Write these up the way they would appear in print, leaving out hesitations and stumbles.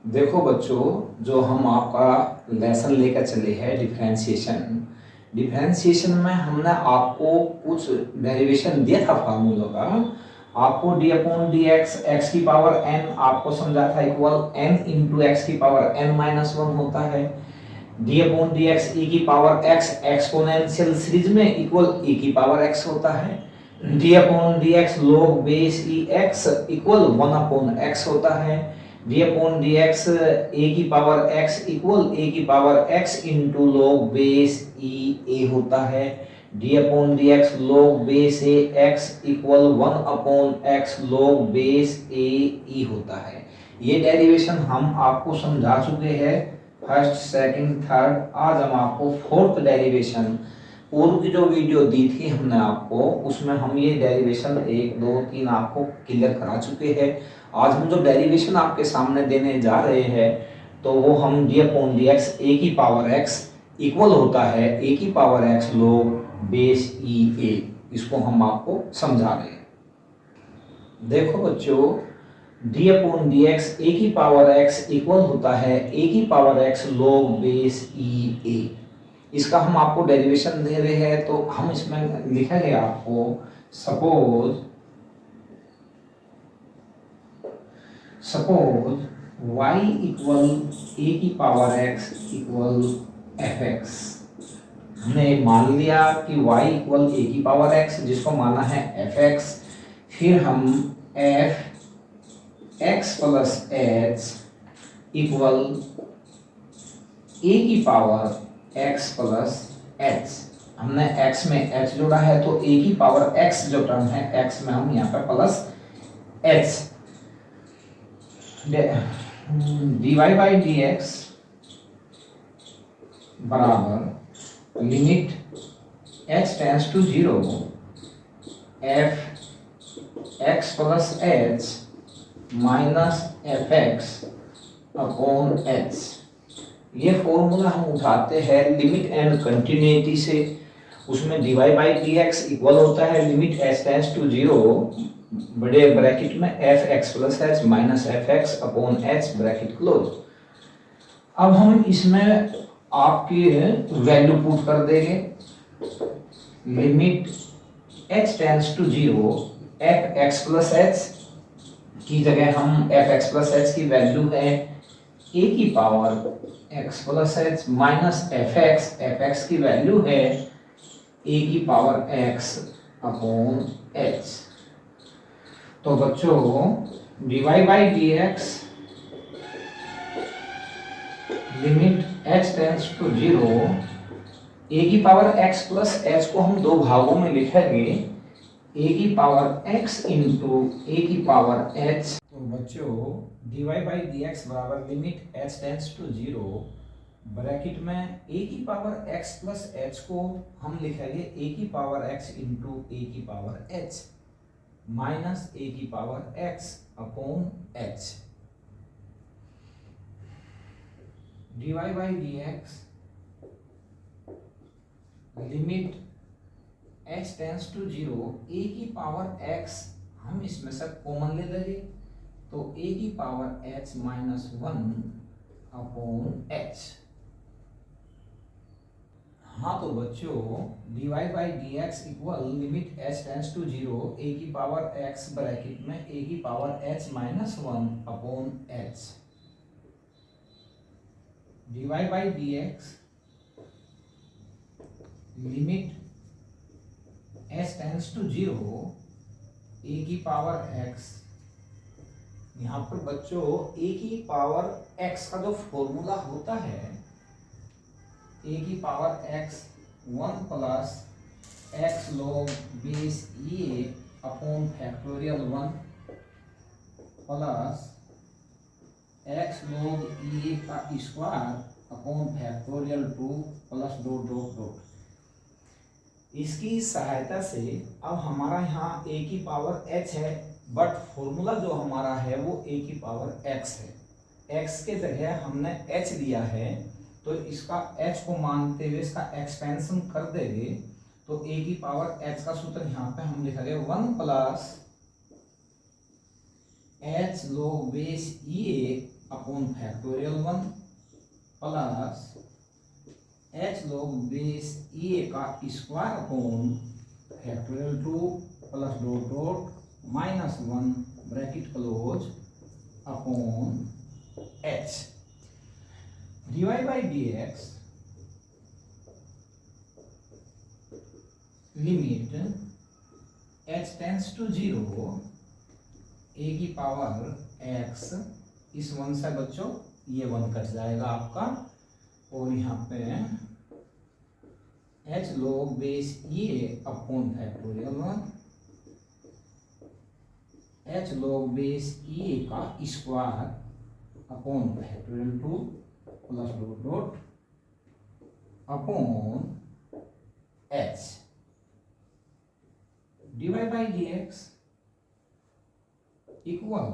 देखो बच्चों, जो हम आपका लेसन लेकर चले हैं डिफरेंशिएशन। डिफरेंशिएशन में हमने आपको कुछ डेरिवेशन दिया था फार्मूला का। आपको D upon D X X की पावर एन आपको समझा था इक्वल एन इंटू एक्स की पावर एन माइनस वन होता है। D upon D X E की पावर एक्स एक्सपोनेंशियल सीरीज में इक्वल ई की पावर एक्स होता है। D upon D X log base E X equal one upon X होता है। D upon D X A की पावर एक्स इक्वल ए की power x into log base E A होता है। D upon D X log base A X equal one upon X log base A E होता है। ये derivation हम आपको समझा चुके हैं फर्स्ट सेकंड थर्ड। आज हम आपको फोर्थ डेरिवेशन, पूर्व की जो वीडियो दी थी हमने आपको, उसमें हम ये डेरिवेशन 1 2 3 आपको क्लियर करा चुके हैं। आज हम जो डेरिवेशन आपके सामने देने जा रहे हैं तो वो हम D upon D X A की पावर एक्स इक्वल होता है ए की power x log base E ए, इसको हम आपको समझा रहे हैं। देखो बच्चों, D upon D X A की पावर एक्स इक्वल होता है ए की power x log base E ए। इसका हम आपको डेरिवेशन दे रहे हैं तो हम इसमें लिखेंगे आपको सपोज y इक्वल ए की power x equal F x. हमने मान लिया कि y इक्वल ए की पावर x, जिसको माना है एफ एक्स। फिर हम F X plus H equal A की पावर एक्स प्लस एच। हमने x में h जोड़ा है तो a की पावर x जो टर्म है x में हम यहाँ पे plus h dy by D X बराबर limit h tends to zero F X plus H minus F X upon H. ये फॉर्मूला हम उठाते हैं लिमिट एंड कंटिन्यूटी से। उसमें dy by D X equal होता है limit h tends to zero बड़े ब्रैकेट में F X plus H minus F X upon H bracket close. अब हम इसमें आपकी वैल्यू पुट कर देंगे। Limit h tends to zero F X plus H की जगह हम एफ एक्स प्लस एच की वैल्यू है ए की power X plus H minus F X की वैल्यू है ए की पावर एक्स अपॉन एच। तो बच्चों dy by D X limit h tends to zero A की पावर x प्लस एच को हम दो भागों में लिखेंगे, ए की पावर x इंटू ए की पावर h। तो बच्चों dy बाई डी एक्स बराबर limit h tends to zero bracket में ए की पावर x प्लस एच को हम लिखेंगे ए की पावर x इंटू ए की पावर h माइनस ए की power x upon h। dy by D X limit h tends to zero A की power x हम इसमें से कॉमन ले लेंगे तो a की power h minus one upon h। हाँ तो बच्चों dy by D X equal limit h tends to zero A की पावर x ब्रैकेट में a की power h minus one upon h। dy by D X limit h tends to zero a की power x। यहाँ पर बच्चों a की power x का जो फॉर्मूला होता है ए की power x one plus x log base a upon factorial one plus x log a का square upon factorial two plus dot dot dot. इसकी सहायता से अब हमारा यहाँ a की पावर h है, बट फॉर्मूला जो हमारा है वो a की पावर x है। x के जगह हमने h लिया है तो इसका h को मानते हुए इसका एक्सपेंशन कर देंगे तो a की पावर h का सूत्र यहाँ पे हम लिखेंगे one plus h log base e upon upon factorial 1 plus h log base a का square upon factorial 2 plus dot dot -1 bracket close upon h dy by dx limit h tends to 0 a की power x, इस 1 से बच्चों ये 1 cut जाएगा आपका, और यहाँ पे h log base a upon factorial 1 h log base a का square upon factorial 2 plus dot dot upon h dy by dx equal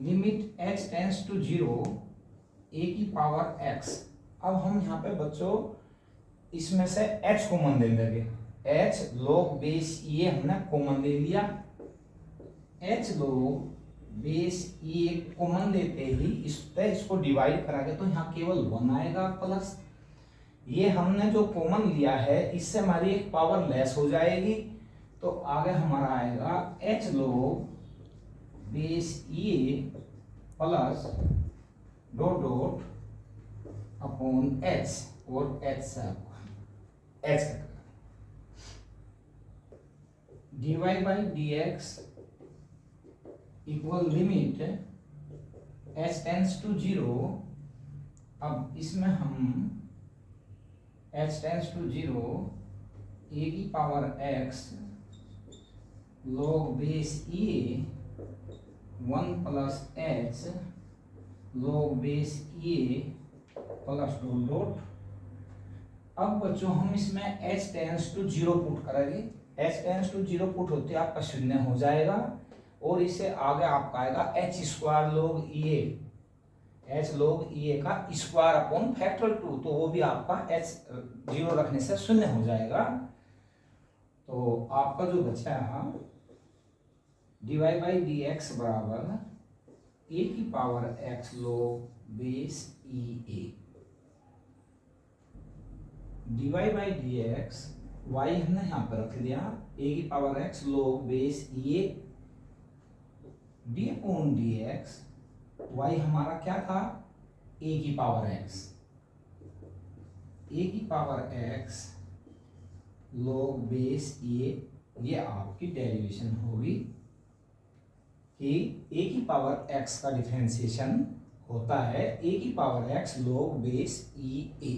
limit h tends to 0 a की पावर x। अब हम यहाँ पे बच्चों इसमें से h कॉमन ले लेंगे, h log बेस a हमने कॉमन ले लिया, h log base a common लेते ही इसको डिवाइड करागे तो यहाँ केवल 1 आएगा, प्लस ये हमने जो कॉमन लिया है इससे हमारी एक पावर लेस हो जाएगी, तो आगे हमारा आएगा h log base e plus dot dot upon h, और h से h dy by dx equal limit h tends to 0। अब इसमें हम h टेंस टू 0 a की power x log base e 1 plus h log base e plus dot dot. अब बच्चों हम इसमें h टेंस टू 0 पुट करेंगे, h टेंस टू 0 पुट होते आपका शून्य हो जाएगा, और इससे आगे आपका आएगा h square log e, h log e का स्क्वायर अपॉन फैक्टर 2, तो वो भी आपका h 0 रखने से शून्य हो जाएगा। तो आपका जो बचा dy बाई dx बराबर a की power x log base e a, dy by dx y हमने यहाँ पर रख लिया a की power x log base e a, d upon dx y हमारा क्या था a की पावर x, a की power x log base a, ये आपकी डेरिवेशन होगी कि a की पावर x का डिफरेंशिएशन होता है a की power x log base e a।